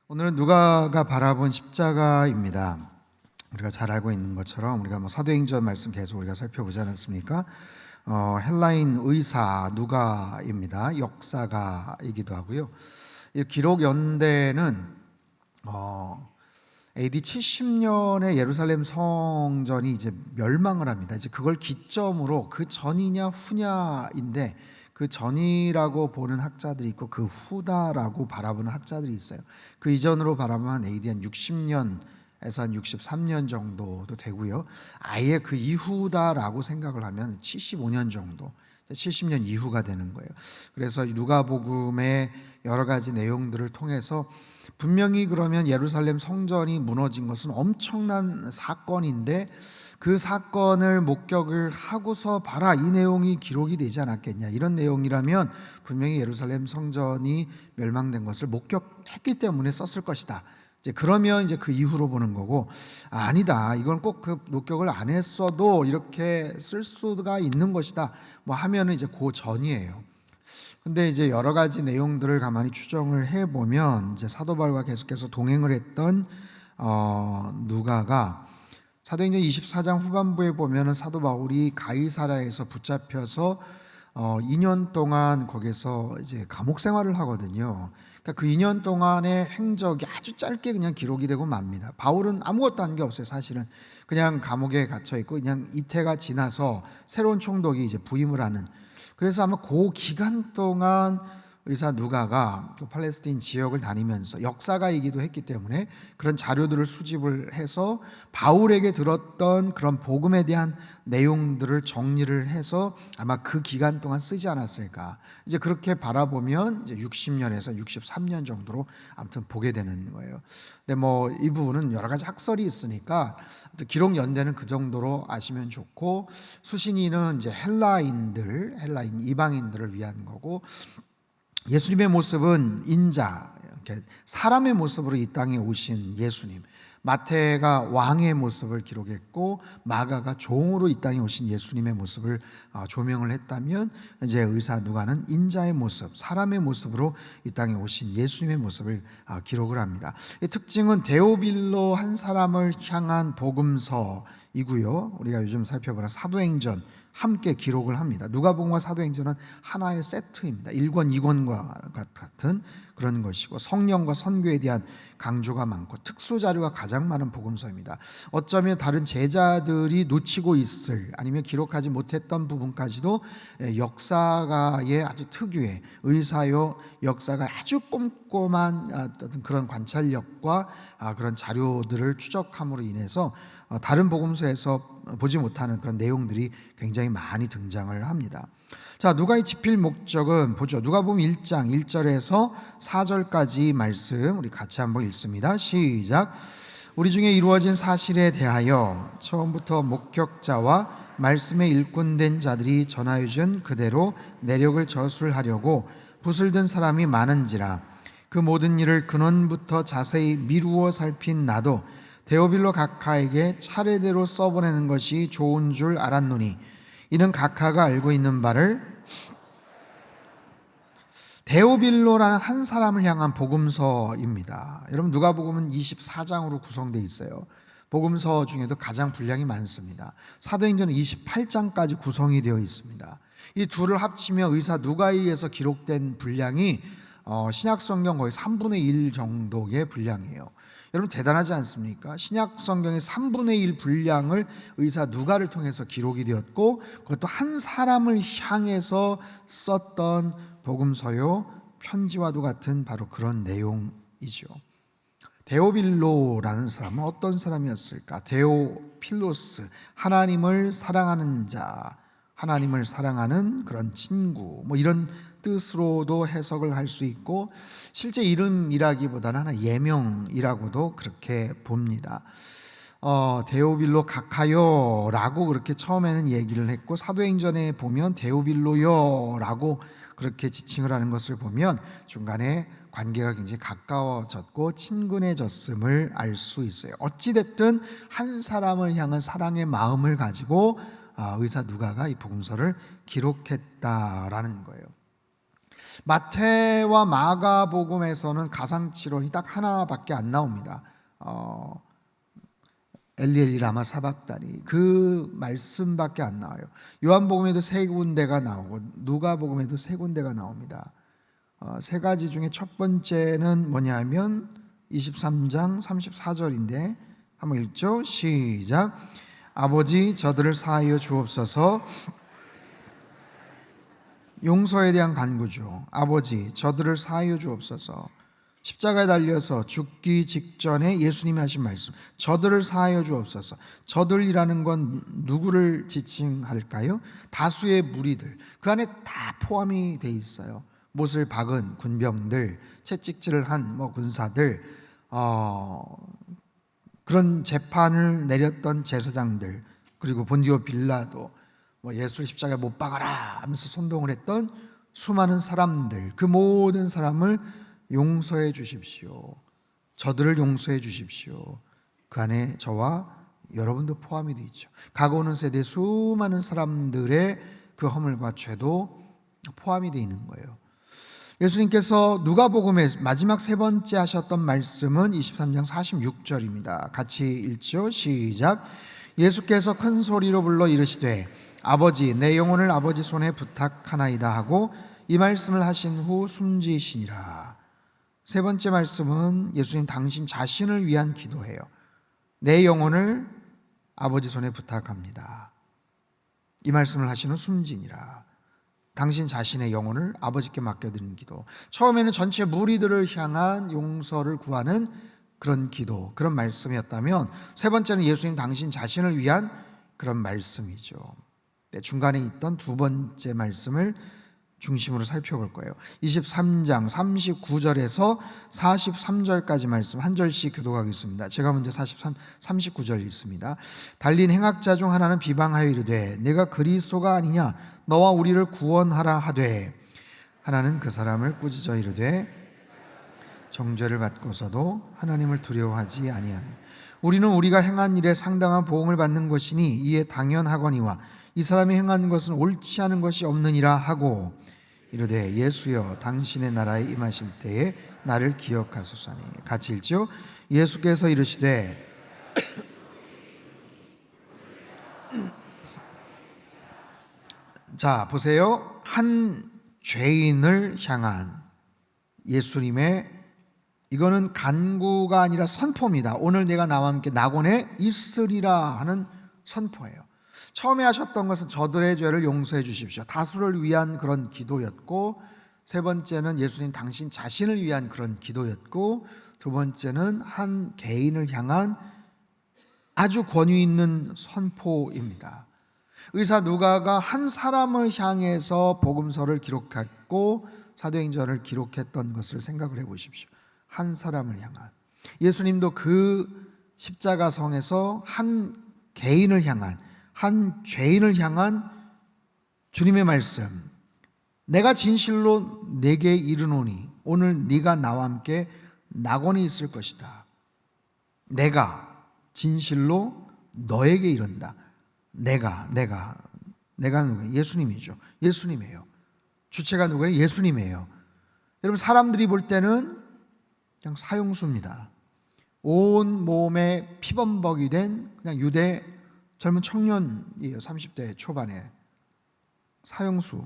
오늘은 누가가 바라본 십자가입니다. 우리가 잘 알고 있는 것처럼 우리가 사도행전 말씀 계속 우리가 살펴보지 않았습니까? 헬라인 의사 누가입니다. 역사가이기도 하고요. 이 기록 연대는 AD 70년에 예루살렘 성전이 이제 멸망을 합니다. 이제 그걸 기점으로 그 전이냐 후냐인데, 그 전이라고 보는 학자들이 있고 그 후다라고 바라보는 학자들이 있어요. 그 이전으로 바라보면 AD 한 60년에서 한 63년 정도도 되고요. 아예 그 이후다라고 생각을 하면 75년 정도, 70년 이후가 되는 거예요. 그래서 누가복음의 여러 가지 내용들을 통해서 분명히 그러면 예루살렘 성전이 무너진 것은 엄청난 사건인데, 그 사건을 목격을 하고서 봐라, 이 내용이 기록이 되지 않았겠냐, 이런 내용이라면 분명히 예루살렘 성전이 멸망된 것을 목격했기 때문에 썼을 것이다. 그러면 이제 그 이후로 보는 거고, 아니다, 이건 꼭 그 목격을 안 했어도 이렇게 쓸 수가 있는 것이다 하면은 이제 그 전이에요. 근데 이제 여러 가지 내용들을 가만히 추정을 해보면, 이제 사도 바울과 계속해서 동행을 했던 누가가 사도행전 24장 후반부에 보면은 사도 바울이 가이사랴에서 붙잡혀서 2년 동안 거기서 이제 감옥 생활을 하거든요. 그러니까 그 2년 동안의 행적이 아주 짧게 그냥 기록이 되고 맙니다. 바울은 아무것도 한 게 없어요. 사실은 그냥 감옥에 갇혀 있고, 그냥 이태가 지나서 새로운 총독이 이제 부임을 하는, 그래서 아마 그 기간 동안 의사 누가가 그 팔레스타인 지역을 다니면서 역사가이기도 했기 때문에 그런 자료들을 수집을 해서 바울에게 들었던 그런 복음에 대한 내용들을 정리를 해서 아마 그 기간 동안 쓰지 않았을까. 이제 그렇게 바라보면 이제 60년에서 63년 정도로 아무튼 보게 되는 거예요. 근데 이 부분은 여러 가지 학설이 있으니까 기록 연대는 그 정도로 아시면 좋고, 수신인은 이제 헬라인 이방인들을 위한 거고, 예수님의 모습은 인자, 이렇게 사람의 모습으로 이 땅에 오신 예수님, 마태가 왕의 모습을 기록했고 마가가 종으로 이 땅에 오신 예수님의 모습을 조명을 했다면, 이제 의사 누가는 인자의 모습, 사람의 모습으로 이 땅에 오신 예수님의 모습을 기록을 합니다. 이 특징은 데오빌로 한 사람을 향한 복음서이고요. 우리가 요즘 살펴보는 사도행전 함께 기록을 합니다. 누가복음과 사도행전은 하나의 세트입니다. 1권, 2권과 같은 그런 것이고, 성령과 선교에 대한 강조가 많고 특수 자료가 가장 많은 복음서입니다. 어쩌면 다른 제자들이 놓치고 있을, 아니면 기록하지 못했던 부분까지도 역사가의 아주 특유의 의사요 역사가 아주 꼼꼼한 어떤 그런 관찰력과 그런 자료들을 추적함으로 인해서 다른 복음서에서 보지 못하는 그런 내용들이 굉장히 많이 등장을 합니다. 자, 누가의 집필 목적은 보죠. 누가복음 1장 1절에서 4절까지 말씀 우리 같이 한번 읽습니다. 시작. 우리 중에 이루어진 사실에 대하여 처음부터 목격자와 말씀에 일꾼된 자들이 전하여준 그대로 내력을 저술하려고 붓을 든 사람이 많은지라. 그 모든 일을 근원부터 자세히 미루어 살핀 나도 데오빌로 각하에게 차례대로 써보내는 것이 좋은 줄 알았노니, 이는 각하가 알고 있는 바를 데오빌로라는 한 사람을 향한 복음서입니다. 여러분, 누가복음은 24장으로 구성되어 있어요. 복음서 중에도 가장 분량이 많습니다. 사도행전은 28장까지 구성이 되어 있습니다. 이 둘을 합치면 의사 누가에 의해서 기록된 분량이 신약성경 거의 3분의 1 정도의 분량이에요. 여러분, 대단하지 않습니까? 신약성경의 3분의 1 분량을 의사 누가를 통해서 기록이 되었고, 그것도 한 사람을 향해서 썼던 복음서요 편지와도 같은 바로 그런 내용이죠. 데오빌로라는 사람은 어떤 사람이었을까? 데오필로스, 하나님을 사랑하는 자, 하나님을 사랑하는 그런 친구, 이런 뜻으로도 해석을 할 수 있고, 실제 이름이라기보다는 하나 예명이라고도 그렇게 봅니다. 데오빌로 각하요라고 그렇게 처음에는 얘기를 했고, 사도행전에 보면 데오빌로요라고 그렇게 지칭을 하는 것을 보면 중간에 관계가 굉장히 가까워졌고 친근해졌음을 알 수 있어요. 어찌됐든 한 사람을 향한 사랑의 마음을 가지고 의사 누가가 이 복음서를 기록했다라는 거예요. 마태와 마가복음에서는 가상치론이 딱 하나밖에 안 나옵니다. 엘리 라마 사박다니, 그 말씀밖에 안 나와요. 요한복음에도 3군데가 나오고 누가복음에도 3군데가 나옵니다. 세 가지 중에 첫 번째는 뭐냐면 23장 34절인데 한번 읽죠. 시작. 아버지, 저들을 사하여 주옵소서. 용서에 대한 간구죠. 아버지, 저들을 사하여 주옵소서. 십자가에 달려서 죽기 직전에 예수님이 하신 말씀, 저들을 사하여 주옵소서. 저들이라는 건 누구를 지칭할까요? 다수의 무리들, 그 안에 다 포함이 돼 있어요. 못을 박은 군병들, 채찍질을 한 군사들, 그런 재판을 내렸던 제사장들, 그리고 본디오 빌라도 예수를 십자가에 못 박아라 하면서 선동을 했던 수많은 사람들, 그 모든 사람을 용서해 주십시오. 저들을 용서해 주십시오. 그 안에 저와 여러분도 포함이 되어 있죠. 가고오는 세대 수많은 사람들의 그 허물과 죄도 포함이 되어 있는 거예요. 예수님께서 누가복음의 마지막 세 번째 하셨던 말씀은 23장 46절입니다. 같이 읽죠. 시작. 예수께서 큰 소리로 불러 이르시되 아버지, 내 영혼을 아버지 손에 부탁하나이다 하고 이 말씀을 하신 후 숨지시니라. 세 번째 말씀은 예수님 당신 자신을 위한 기도예요. 내 영혼을 아버지 손에 부탁합니다. 이 말씀을 하신 후 숨지니라. 당신 자신의 영혼을 아버지께 맡겨드리는 기도. 처음에는 전체 무리들을 향한 용서를 구하는 그런 기도, 그런 말씀이었다면 세 번째는 예수님 당신 자신을 위한 그런 말씀이죠. 중간에 있던 두 번째 말씀을 중심으로 살펴볼 거예요. 23장 39절에서 43절까지 말씀 한 절씩 교독하겠습니다. 제가 먼저 39절 읽습니다. 달린 행악자 중 하나는 비방하여 이르되 내가 그리스도가 아니냐 너와 우리를 구원하라 하되 하나는 그 사람을 꾸짖어 이르되 정죄를 받고서도 하나님을 두려워하지 아니하니 우리는 우리가 행한 일에 상당한 보응을 받는 것이니 이에 당연하거니와 이 사람이 행한 것은 옳지 않은 것이 없느니라 하고 이르되 예수여 당신의 나라에 임하실 때에 나를 기억하소서니. 같이 읽죠. 예수께서 이르시되 자 보세요. 한 죄인을 향한 예수님의 이거는 간구가 아니라 선포입니다. 오늘 내가 나와 함께 낙원에 있으리라 하는 선포예요. 처음에 하셨던 것은 저들의 죄를 용서해 주십시오. 다수를 위한 그런 기도였고, 세 번째는 예수님 당신 자신을 위한 그런 기도였고, 두 번째는 한 개인을 향한 아주 권위 있는 선포입니다. 의사 누가가 한 사람을 향해서 복음서를 기록했고 사도행전을 기록했던 것을 생각을 해보십시오. 한 사람을 향한. 예수님도 그 십자가성에서 한 개인을 향한, 한 죄인을 향한 주님의 말씀, 내가 진실로 내게 이르노니 오늘 네가 나와 함께 낙원에 있을 것이다. 내가 진실로 너에게 이른다. 내가 누구예요? 예수님이죠. 예수님이에요. 주체가 누구예요? 예수님이에요. 여러분, 사람들이 볼 때는 그냥 사형수입니다. 온 몸에 피범벅이 된 그냥 유대 젊은 청년이에요. 30대 초반에 사형수.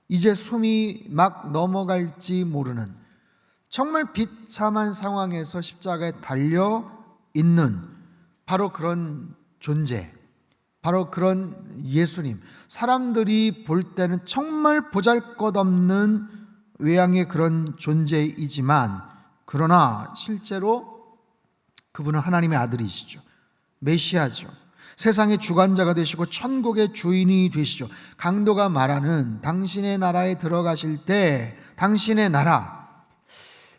이제 숨이 막 넘어갈지 모르는 정말 비참한 상황에서 십자가에 달려 있는 바로 그런 존재, 바로 그런 예수님. 사람들이 볼 때는 정말 보잘것없는 외양의 그런 존재이지만, 그러나 실제로 그분은 하나님의 아들이시죠. 메시아죠. 세상의 주관자가 되시고 천국의 주인이 되시죠. 강도가 말하는 당신의 나라에 들어가실 때 당신의 나라,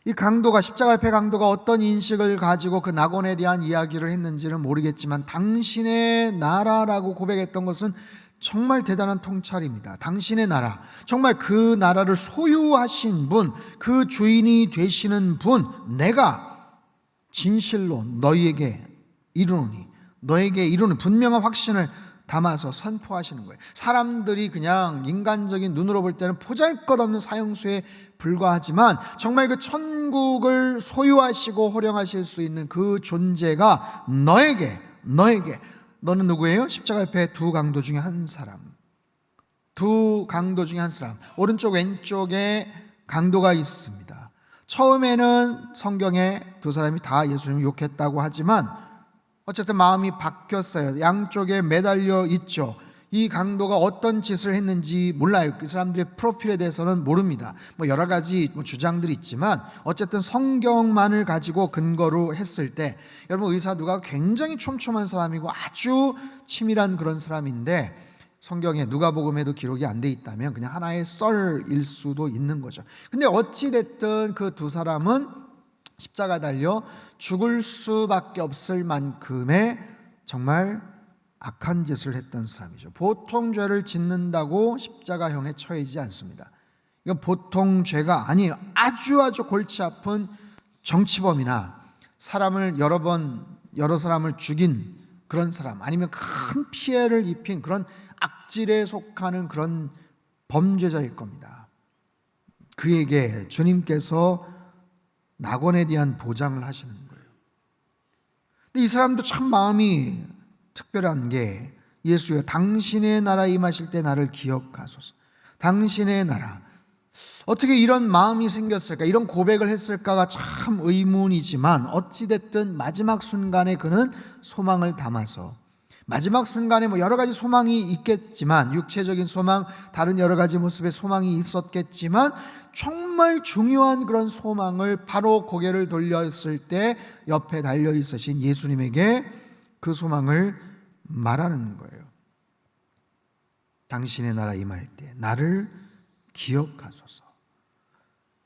이 강도가, 십자가 앞에 강도가 어떤 인식을 가지고 그 낙원에 대한 이야기를 했는지는 모르겠지만 당신의 나라라고 고백했던 것은 정말 대단한 통찰입니다. 당신의 나라, 정말 그 나라를 소유하신 분, 그 주인이 되시는 분, 내가 진실로 너희에게 이르노니, 너에게 이루는 분명한 확신을 담아서 선포하시는 거예요. 사람들이 그냥 인간적인 눈으로 볼 때는 보잘것없는 사형수에 불과하지만 정말 그 천국을 소유하시고 호령하실 수 있는 그 존재가 너에게 너는 누구예요? 십자가 옆에 두 강도 중에 한 사람, 두 강도 중에 한 사람, 오른쪽 왼쪽에 강도가 있습니다. 처음에는 성경에 두 사람이 다 예수님을 욕했다고 하지만 어쨌든 마음이 바뀌었어요. 양쪽에 매달려 있죠. 이 강도가 어떤 짓을 했는지 몰라요. 그 사람들의 프로필에 대해서는 모릅니다. 여러 가지 주장들이 있지만 어쨌든 성경만을 가지고 근거로 했을 때, 여러분 의사 누가 굉장히 촘촘한 사람이고 아주 치밀한 그런 사람인데 성경에 누가복음에도 기록이 안 돼 있다면 그냥 하나의 썰일 수도 있는 거죠. 근데 어찌 됐든 그 두 사람은 십자가 달려 죽을 수밖에 없을 만큼의 정말 악한 짓을 했던 사람이죠. 보통 죄를 짓는다고 십자가형에 처해지지 않습니다. 이건 보통 죄가 아니에요. 아주 골치 아픈 정치범이나 사람을 여러 사람을 죽인 그런 사람, 아니면 큰 피해를 입힌 그런 악질에 속하는 그런 범죄자일 겁니다. 그에게 주님께서 낙원에 대한 보장을 하시는 거예요. 근데 이 사람도 참 마음이 특별한 게, 예수여 당신의 나라 임하실 때 나를 기억하소서. 당신의 나라, 어떻게 이런 마음이 생겼을까, 이런 고백을 했을까가 참 의문이지만 어찌됐든 마지막 순간에 그는 소망을 담아서, 마지막 순간에 여러 가지 소망이 있겠지만, 육체적인 소망, 다른 여러 가지 모습의 소망이 있었겠지만 정말 중요한 그런 소망을 바로 고개를 돌렸을 때 옆에 달려 있으신 예수님에게 그 소망을 말하는 거예요. 당신의 나라 임할 때 나를 기억하소서.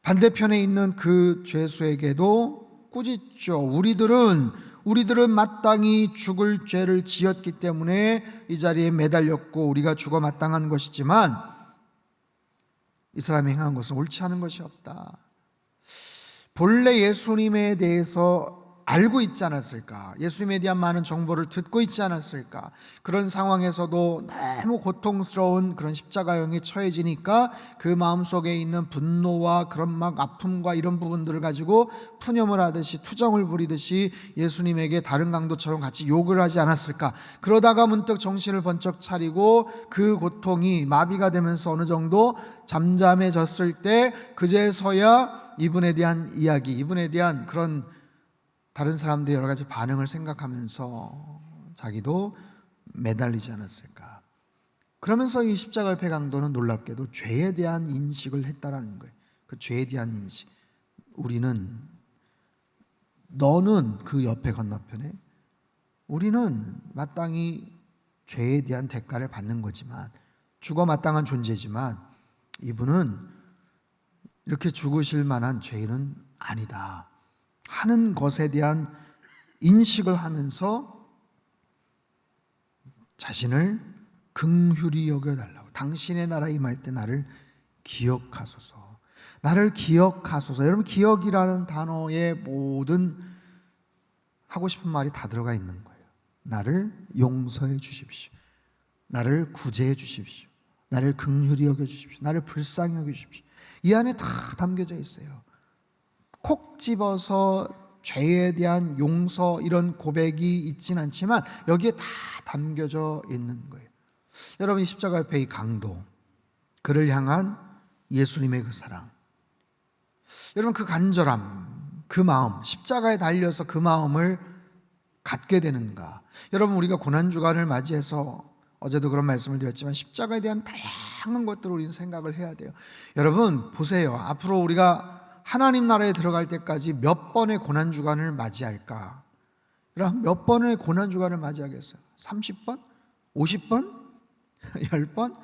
반대편에 있는 그 죄수에게도 꾸짖죠. 우리들은 마땅히 죽을 죄를 지었기 때문에 이 자리에 매달렸고 우리가 죽어 마땅한 것이지만 이 사람이 행한 것은 옳지 않은 것이 없다. 본래 예수님에 대해서 알고 있지 않았을까? 예수님에 대한 많은 정보를 듣고 있지 않았을까? 그런 상황에서도 너무 고통스러운 그런 십자가형에 처해지니까 그 마음속에 있는 분노와 그런 막 아픔과 이런 부분들을 가지고 푸념을 하듯이, 투정을 부리듯이 예수님에게 다른 강도처럼 같이 욕을 하지 않았을까? 그러다가 문득 정신을 번쩍 차리고 그 고통이 마비가 되면서 어느 정도 잠잠해졌을 때 그제서야 이분에 대한 이야기, 이분에 대한 그런 다른 사람들이 여러 가지 반응을 생각하면서 자기도 매달리지 않았을까. 그러면서 이 십자가 옆에 강도는 놀랍게도 죄에 대한 인식을 했다라는 거예요. 그 죄에 대한 인식. 너는 그 옆에 건너편에, 우리는 마땅히 죄에 대한 대가를 받는 거지만, 죽어 마땅한 존재지만 이분은 이렇게 죽으실 만한 죄인은 아니다 하는 것에 대한 인식을 하면서 자신을 긍휼히 여겨달라고, 당신의 나라 임할 때 나를 기억하소서. 나를 기억하소서. 여러분, 기억이라는 단어에 모든 하고 싶은 말이 다 들어가 있는 거예요. 나를 용서해 주십시오. 나를 구제해 주십시오. 나를 긍휼히 여겨 주십시오. 나를 불쌍히 여겨 주십시오. 이 안에 다 담겨져 있어요. 콕 집어서 죄에 대한 용서, 이런 고백이 있진 않지만 여기에 다 담겨져 있는 거예요. 여러분, 이 십자가 옆에 이 강도, 그를 향한 예수님의 그 사랑, 여러분 그 간절함, 그 마음, 십자가에 달려서 그 마음을 갖게 되는가? 여러분, 우리가 고난주간을 맞이해서 어제도 그런 말씀을 드렸지만 십자가에 대한 다양한 것들을 우리는 생각을 해야 돼요. 여러분 보세요. 앞으로 우리가 하나님 나라에 들어갈 때까지 몇 번의 고난주간을 맞이할까? 그럼 몇 번의 고난주간을 맞이하겠어요? 30번? 50번? 10번?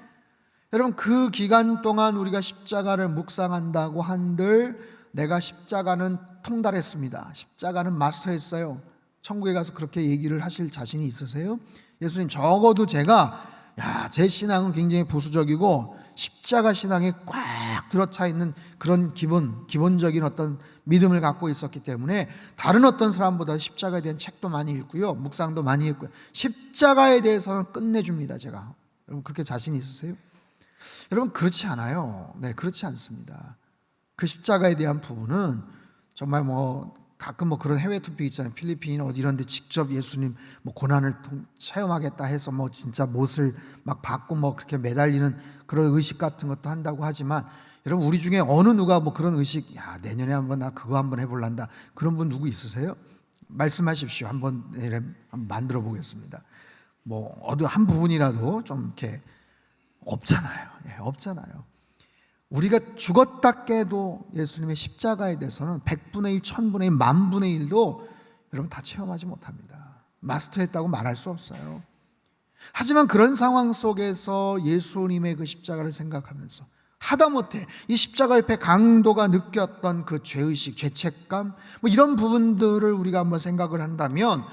여러분, 그 기간 동안 우리가 십자가를 묵상한다고 한들 내가 십자가는 통달했습니다, 십자가는 마스터했어요, 천국에 가서 그렇게 얘기를 하실 자신이 있으세요? 예수님, 적어도 제가 제 신앙은 굉장히 보수적이고 십자가 신앙에 꽉 들어차 있는 그런 기본적인 어떤 믿음을 갖고 있었기 때문에 다른 어떤 사람보다 십자가에 대한 책도 많이 읽고요, 묵상도 많이 읽고요. 십자가에 대해서는 끝내줍니다. 제가. 여러분 그렇게 자신 있으세요? 여러분 그렇지 않아요. 네, 그렇지 않습니다. 그 십자가에 대한 부분은 정말 가끔 그런 해외 투표 있잖아요. 필리핀이나 어디 이런 데 직접 예수님 고난을 체험하겠다 해서 진짜 못을 막 받고 그렇게 매달리는 그런 의식 같은 것도 한다고 하지만, 여러분 우리 중에 어느 누가 그런 의식, 야 내년에 한번 나 그거 한번 해볼란다, 그런 분 누구 있으세요? 말씀하십시오. 한번 만들어 보겠습니다. 어디 한 부분이라도 좀 이렇게 없잖아요. 예, 없잖아요. 우리가 죽었다 깨도 예수님의 십자가에 대해서는 100분의 1, 1000분의 1, 만분의 1도 여러분 다 체험하지 못합니다. 마스터했다고 말할 수 없어요. 하지만 그런 상황 속에서 예수님의 그 십자가를 생각하면서 하다못해 이 십자가 옆에 강도가 느꼈던 그 죄의식, 죄책감 이런 부분들을 우리가 한번 생각을 한다면,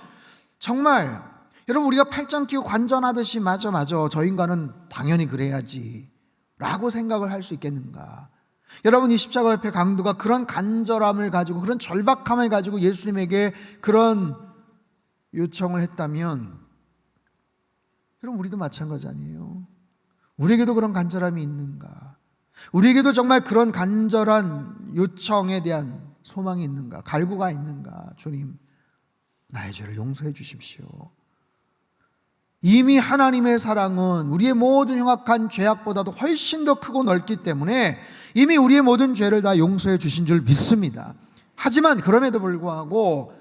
정말 여러분 우리가 팔짱 끼고 관전하듯이 맞아 저 인간은 당연히 그래야지 라고 생각을 할 수 있겠는가? 여러분 이 십자가 옆에 강도가 그런 간절함을 가지고, 그런 절박함을 가지고 예수님에게 그런 요청을 했다면, 여러분 우리도 마찬가지 아니에요? 우리에게도 그런 간절함이 있는가? 우리에게도 정말 그런 간절한 요청에 대한 소망이 있는가? 갈구가 있는가? 주님, 나의 죄를 용서해 주십시오. 이미 하나님의 사랑은 우리의 모든 흉악한 죄악보다도 훨씬 더 크고 넓기 때문에 이미 우리의 모든 죄를 다 용서해 주신 줄 믿습니다. 하지만 그럼에도 불구하고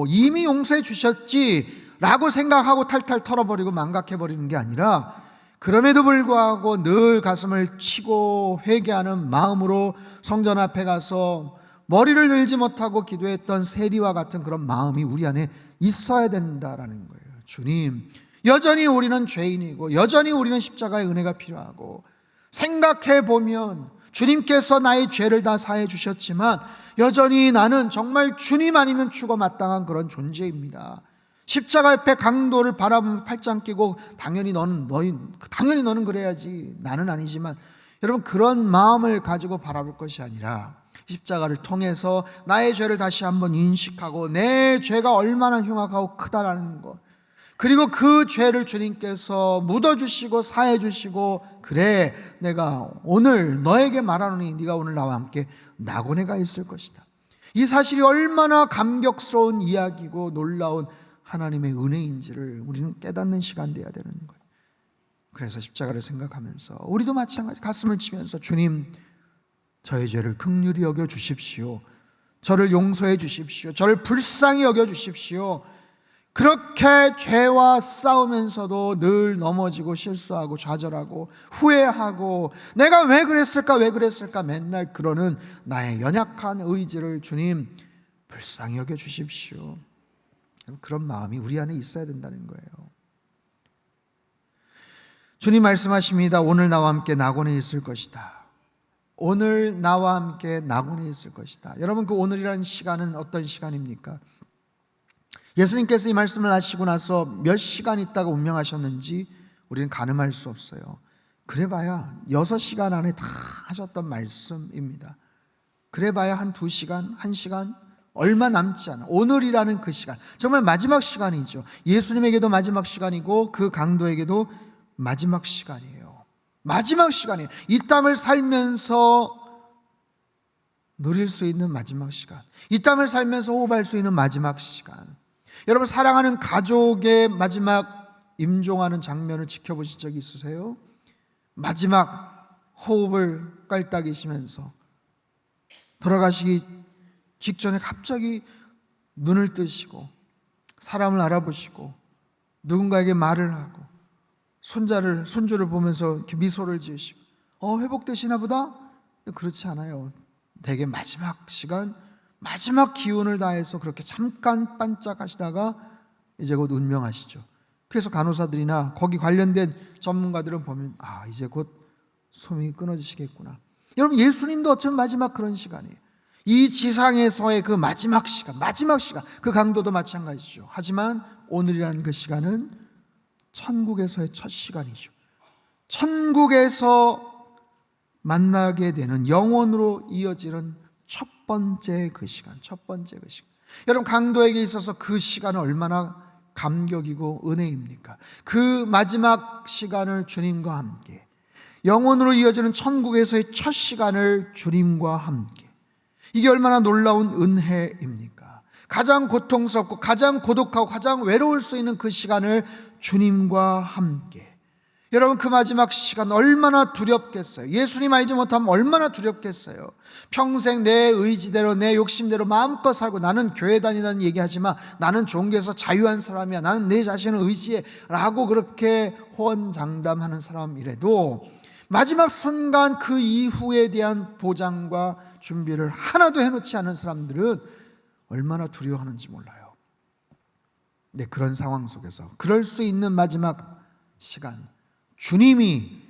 이미 용서해 주셨지라고 생각하고 탈탈 털어버리고 망각해버리는 게 아니라, 그럼에도 불구하고 늘 가슴을 치고 회개하는 마음으로 성전 앞에 가서 머리를 들지 못하고 기도했던 세리와 같은 그런 마음이 우리 안에 있어야 된다라는 거예요. 주님, 여전히 우리는 죄인이고 여전히 우리는 십자가의 은혜가 필요하고, 생각해보면 주님께서 나의 죄를 다 사해 주셨지만 여전히 나는 정말 주님 아니면 죽어 마땅한 그런 존재입니다. 십자가 옆에 강도를 바라보며 팔짱 끼고 당연히 너는 그래야지, 나는 아니지만, 여러분 그런 마음을 가지고 바라볼 것이 아니라 십자가를 통해서 나의 죄를 다시 한번 인식하고 내 죄가 얼마나 흉악하고 크다라는 것, 그리고 그 죄를 주님께서 묻어주시고 사해주시고, 그래 내가 오늘 너에게 말하노니 네가 오늘 나와 함께 낙원에 가 있을 것이다, 이 사실이 얼마나 감격스러운 이야기고 놀라운 하나님의 은혜인지를 우리는 깨닫는 시간 되어야 되는 거예요. 그래서 십자가를 생각하면서 우리도 마찬가지 가슴을 치면서, 주님 저의 죄를 긍휼히 여겨 주십시오, 저를 용서해 주십시오, 저를 불쌍히 여겨 주십시오. 그렇게 죄와 싸우면서도 늘 넘어지고 실수하고 좌절하고 후회하고 내가 왜 그랬을까 맨날 그러는 나의 연약한 의지를 주님 불쌍히 여겨 주십시오. 그런 마음이 우리 안에 있어야 된다는 거예요. 주님 말씀하십니다. 오늘 나와 함께 낙원에 있을 것이다. 오늘 나와 함께 낙원에 있을 것이다. 여러분 그 오늘이라는 시간은 어떤 시간입니까? 예수님께서 이 말씀을 하시고 나서 몇 시간 있다가 운명하셨는지 우리는 가늠할 수 없어요. 그래봐야 6시간 안에 다 하셨던 말씀입니다. 그래봐야 한 2시간, 1시간, 얼마 남지 않아. 오늘이라는 그 시간, 정말 마지막 시간이죠. 예수님에게도 마지막 시간이고 그 강도에게도 마지막 시간이에요. 마지막 시간이에요. 이 땅을 살면서 누릴 수 있는 마지막 시간, 이 땅을 살면서 호흡할 수 있는 마지막 시간. 여러분 사랑하는 가족의 마지막 임종하는 장면을 지켜보신 적이 있으세요? 마지막 호흡을 깔딱이시면서 돌아가시기 직전에 갑자기 눈을 뜨시고 사람을 알아보시고 누군가에게 말을 하고 손주를 보면서 이렇게 미소를 지으시고 회복되시나 보다? 그렇지 않아요. 되게 마지막 시간, 마지막 기운을 다해서 그렇게 잠깐 반짝하시다가 이제 곧 운명하시죠. 그래서 간호사들이나 거기 관련된 전문가들은 보면 이제 곧 숨이 끊어지시겠구나. 여러분 예수님도 어쩌면 마지막 그런 시간이에요. 이 지상에서의 그 마지막 시간, 그 강도도 마찬가지죠. 하지만 오늘이라는 그 시간은 천국에서의 첫 시간이죠. 천국에서 만나게 되는, 영원으로 이어지는 첫 번째 그 시간. 여러분, 강도에게 있어서 그 시간은 얼마나 감격이고 은혜입니까? 그 마지막 시간을 주님과 함께, 영원으로 이어지는 천국에서의 첫 시간을 주님과 함께, 이게 얼마나 놀라운 은혜입니까? 가장 고통스럽고 가장 고독하고 가장 외로울 수 있는 그 시간을 주님과 함께. 여러분, 그 마지막 시간 얼마나 두렵겠어요. 예수님 알지 못하면 얼마나 두렵겠어요. 평생 내 의지대로 내 욕심대로 마음껏 살고, 나는 교회 다니다는 얘기하지만 나는 종교에서 자유한 사람이야, 나는 내 자신을 의지해 라고 그렇게 호언장담하는 사람이라도 마지막 순간 그 이후에 대한 보장과 준비를 하나도 해놓지 않은 사람들은 얼마나 두려워하는지 몰라요. 네, 그런 상황 속에서 그럴 수 있는 마지막 시간, 주님이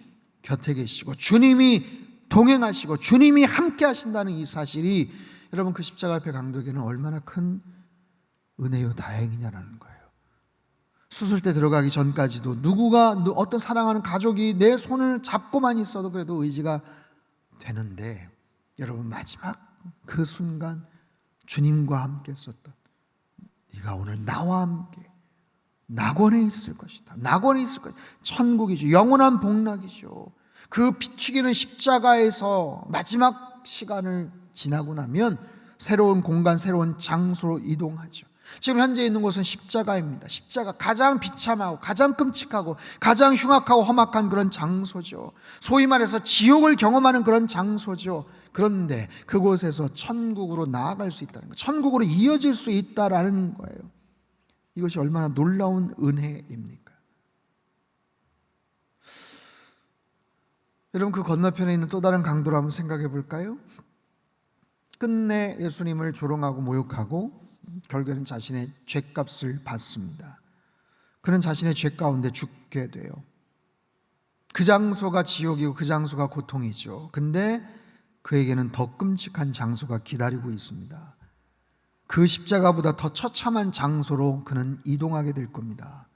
곁에 계시고 주님이 동행하시고 주님이 함께 하신다는 이 사실이 여러분, 그 십자가 앞에 강도에게는 얼마나 큰 은혜요 다행이냐라는 거예요. 수술대 들어가기 전까지도 어떤 사랑하는 가족이 내 손을 잡고만 있어도 그래도 의지가 되는데, 여러분, 마지막 그 순간 주님과 함께 했었던, 네가 오늘 나와 함께 낙원에 있을 것이다. 천국이죠. 영원한 복락이죠. 그 피 튀기는 십자가에서 마지막 시간을 지나고 나면 새로운 공간, 새로운 장소로 이동하죠. 지금 현재 있는 곳은 십자가입니다. 십자가, 가장 비참하고 가장 끔찍하고 가장 흉악하고 험악한 그런 장소죠. 소위 말해서 지옥을 경험하는 그런 장소죠. 그런데 그곳에서 천국으로 나아갈 수 있다는 거예요. 천국으로 이어질 수 있다라는 거예요. 이것이 얼마나 놀라운 은혜입니까? 여러분, 그 건너편에 있는 또 다른 강도를 한번 생각해 볼까요? 끝내 예수님을 조롱하고 모욕하고 결국에는 자신의 죄값을 받습니다. 그는 자신의 죄 가운데 죽게 돼요. 그 장소가 지옥이고 그 장소가 고통이죠. 근데 그에게는 더 끔찍한 장소가 기다리고 있습니다. 그 십자가보다 더 처참한 장소로 그는 이동하게 될 겁니다.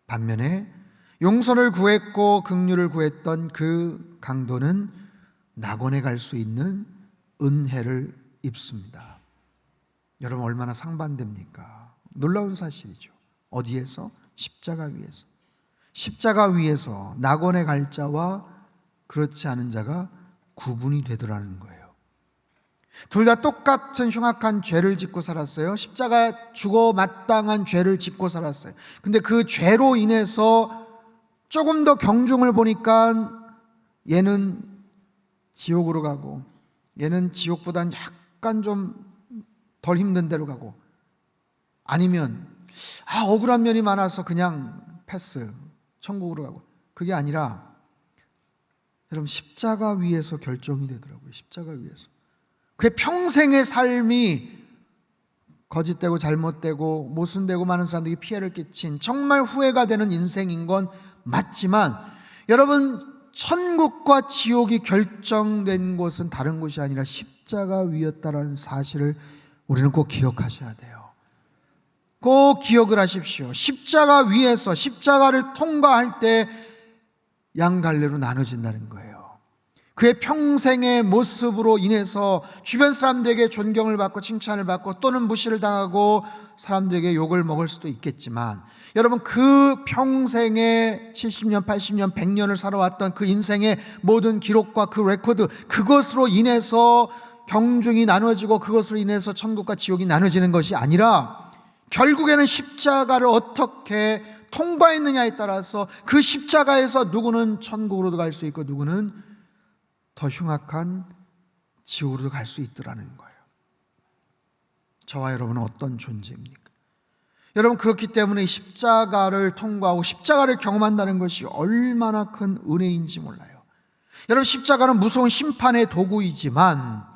반면에 용서를 구했고 긍휼을 구했던 그 강도는 낙원에 갈 수 있는 은혜를 입습니다. 여러분, 얼마나 상반됩니까? 놀라운 사실이죠. 어디에서? 십자가 위에서. 십자가 위에서 낙원에 갈 자와 그렇지 않은 자가 구분이 되더라는 거예요. 둘 다 똑같은 흉악한 죄를 짓고 살았어요. 십자가 죽어 마땅한 죄를 짓고 살았어요. 근데 그 죄로 인해서 조금 더 경중을 보니까 얘는 지옥으로 가고, 얘는 지옥보단 약간 좀 덜 힘든 데로 가고, 아니면 억울한 면이 많아서 그냥 패스, 천국으로 가고. 그게 아니라 여러분, 십자가 위에서 결정이 되더라고요. 십자가 위에서 그의 평생의 삶이 거짓되고 잘못되고 모순되고 많은 사람들에게 피해를 끼친 정말 후회가 되는 인생인 건 맞지만, 여러분, 천국과 지옥이 결정된 곳은 다른 곳이 아니라 십자가 위였다라는 사실을 우리는 꼭 기억하셔야 돼요. 꼭 기억을 하십시오. 십자가 위에서 십자가를 통과할 때 양갈래로 나눠진다는 거예요. 그의 평생의 모습으로 인해서 주변 사람들에게 존경을 받고 칭찬을 받고 또는 무시를 당하고 사람들에게 욕을 먹을 수도 있겠지만, 여러분, 그 평생의 70년, 80년, 100년을 살아왔던 그 인생의 모든 기록과 그 레코드, 그것으로 인해서 경중이 나눠지고 그것으로 인해서 천국과 지옥이 나눠지는 것이 아니라, 결국에는 십자가를 어떻게 통과했느냐에 따라서 그 십자가에서 누구는 천국으로도 갈 수 있고 누구는 더 흉악한 지옥으로도 갈 수 있더라는 거예요. 저와 여러분은 어떤 존재입니까? 여러분, 그렇기 때문에 십자가를 통과하고 십자가를 경험한다는 것이 얼마나 큰 은혜인지 몰라요. 여러분, 십자가는 무서운 심판의 도구이지만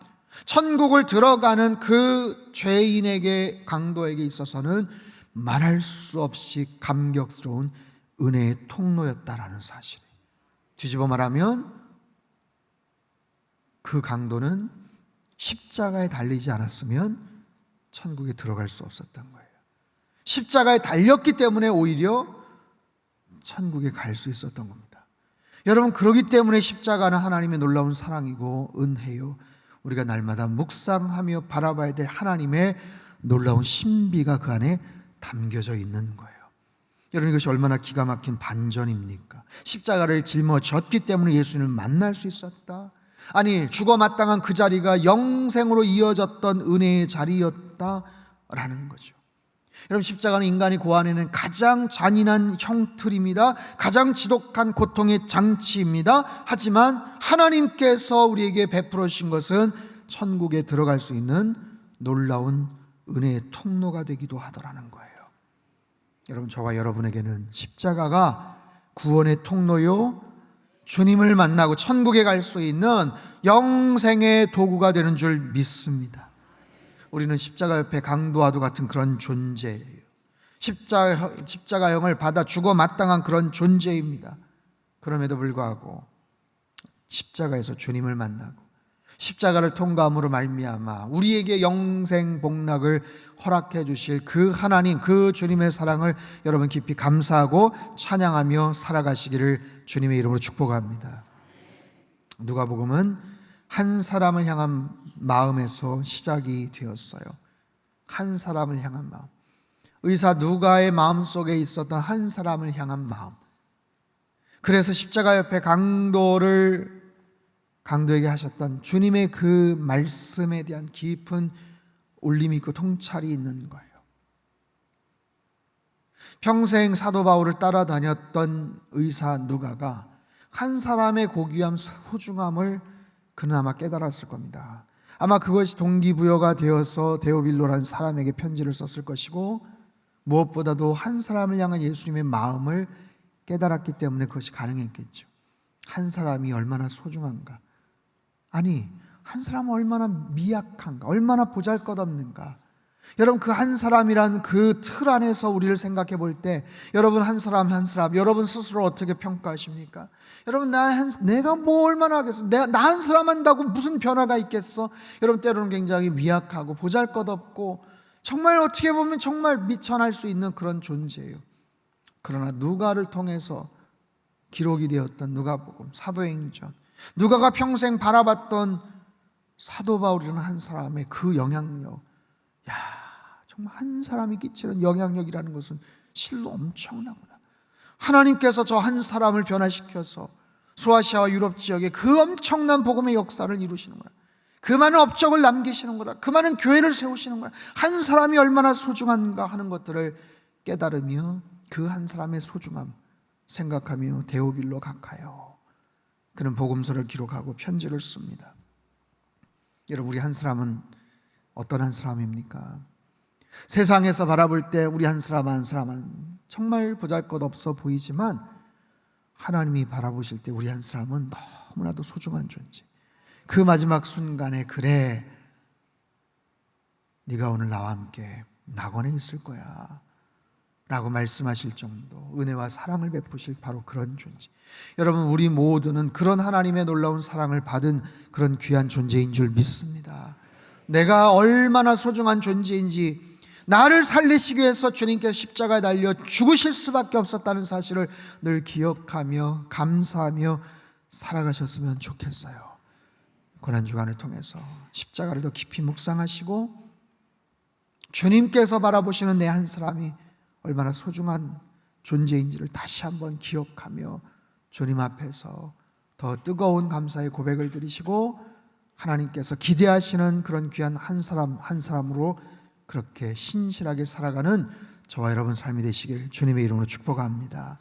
천국을 들어가는 그 죄인에게, 강도에게 있어서는 말할 수 없이 감격스러운 은혜의 통로였다라는 사실. 뒤집어 말하면 그 강도는 십자가에 달리지 않았으면 천국에 들어갈 수 없었던 거예요. 십자가에 달렸기 때문에 오히려 천국에 갈 수 있었던 겁니다. 여러분, 그러기 때문에 십자가는 하나님의 놀라운 사랑이고 은혜요, 우리가 날마다 묵상하며 바라봐야 될 하나님의 놀라운 신비가 그 안에 담겨져 있는 거예요. 여러분, 이것이 얼마나 기가 막힌 반전입니까? 십자가를 짊어졌기 때문에 예수님을 만날 수 있었다. 아니, 죽어 마땅한 그 자리가 영생으로 이어졌던 은혜의 자리였다라는 거죠. 여러분, 십자가는 인간이 고안해낸 가장 잔인한 형틀입니다. 가장 지독한 고통의 장치입니다. 하지만 하나님께서 우리에게 베풀어 주신 것은 천국에 들어갈 수 있는 놀라운 은혜의 통로가 되기도 하더라는 거예요. 여러분, 저와 여러분에게는 십자가가 구원의 통로요, 주님을 만나고 천국에 갈 수 있는 영생의 도구가 되는 줄 믿습니다. 우리는 십자가 옆에 강도와도 같은 그런 존재예요. 십자가형을 받아 죽어 마땅한 그런 존재입니다. 그럼에도 불구하고 십자가에서 주님을 만나고 십자가를 통과함으로 말미암아 우리에게 영생 복락을 허락해 주실 그 하나님, 그 주님의 사랑을 여러분 깊이 감사하고 찬양하며 살아가시기를 주님의 이름으로 축복합니다. 누가복음은 한 사람을 향한 마음에서 시작이 되었어요. 한 사람을 향한 마음. 의사 누가의 마음속에 있었던 한 사람을 향한 마음. 그래서 십자가 옆에 강도에게 하셨던 주님의 그 말씀에 대한 깊은 울림이 있고 통찰이 있는 거예요. 평생 사도 바울을 따라다녔던 의사 누가가 한 사람의 고귀함, 소중함을 그는 아마 깨달았을 겁니다. 아마 그것이 동기부여가 되어서 데오빌로라는 사람에게 편지를 썼을 것이고, 무엇보다도 한 사람을 향한 예수님의 마음을 깨달았기 때문에 그것이 가능했겠죠. 한 사람이 얼마나 소중한가, 아니 한 사람은 얼마나 미약한가, 얼마나 보잘것없는가. 여러분, 그 한 사람이란 그 틀 안에서 우리를 생각해 볼 때, 여러분 한 사람 한 사람, 여러분 스스로 어떻게 평가하십니까? 여러분, 내가 뭐 얼마나 하겠어? 나 한 사람 한다고 무슨 변화가 있겠어? 여러분, 때로는 굉장히 미약하고 보잘것없고 정말 어떻게 보면 정말 미천할 수 있는 그런 존재예요. 그러나 누가를 통해서 기록이 되었던 누가복음, 사도행전, 누가가 평생 바라봤던 사도 바울이라는 한 사람의 그 영향력, 정말 한 사람이 끼치는 영향력이라는 것은 실로 엄청나구나. 하나님께서 저 한 사람을 변화시켜서 소아시아와 유럽 지역에 그 엄청난 복음의 역사를 이루시는구나. 그 많은 업적을 남기시는구나. 그 많은 교회를 세우시는구나. 한 사람이 얼마나 소중한가 하는 것들을 깨달으며 그 한 사람의 소중함 생각하며 데오빌로 각하여 그는 복음서를 기록하고 편지를 씁니다. 여러분, 우리 한 사람은 어떤 한 사람입니까? 세상에서 바라볼 때 우리 한 사람 한 사람은 정말 보잘것없어 보이지만 하나님이 바라보실 때 우리 한 사람은 너무나도 소중한 존재. 그 마지막 순간에, 그래, 네가 오늘 나와 함께 낙원에 있을 거야 라고 말씀하실 정도 은혜와 사랑을 베푸실 바로 그런 존재. 여러분, 우리 모두는 그런 하나님의 놀라운 사랑을 받은 그런 귀한 존재인 줄 믿습니다. 내가 얼마나 소중한 존재인지, 나를 살리시기 위해서 주님께서 십자가에 달려 죽으실 수밖에 없었다는 사실을 늘 기억하며 감사하며 살아가셨으면 좋겠어요. 고난주간을 통해서 십자가를 더 깊이 묵상하시고 주님께서 바라보시는 내 한 사람이 얼마나 소중한 존재인지를 다시 한번 기억하며 주님 앞에서 더 뜨거운 감사의 고백을 드리시고 하나님께서 기대하시는 그런 귀한 한 사람 한 사람으로 그렇게 신실하게 살아가는 저와 여러분 삶이 되시길 주님의 이름으로 축복합니다.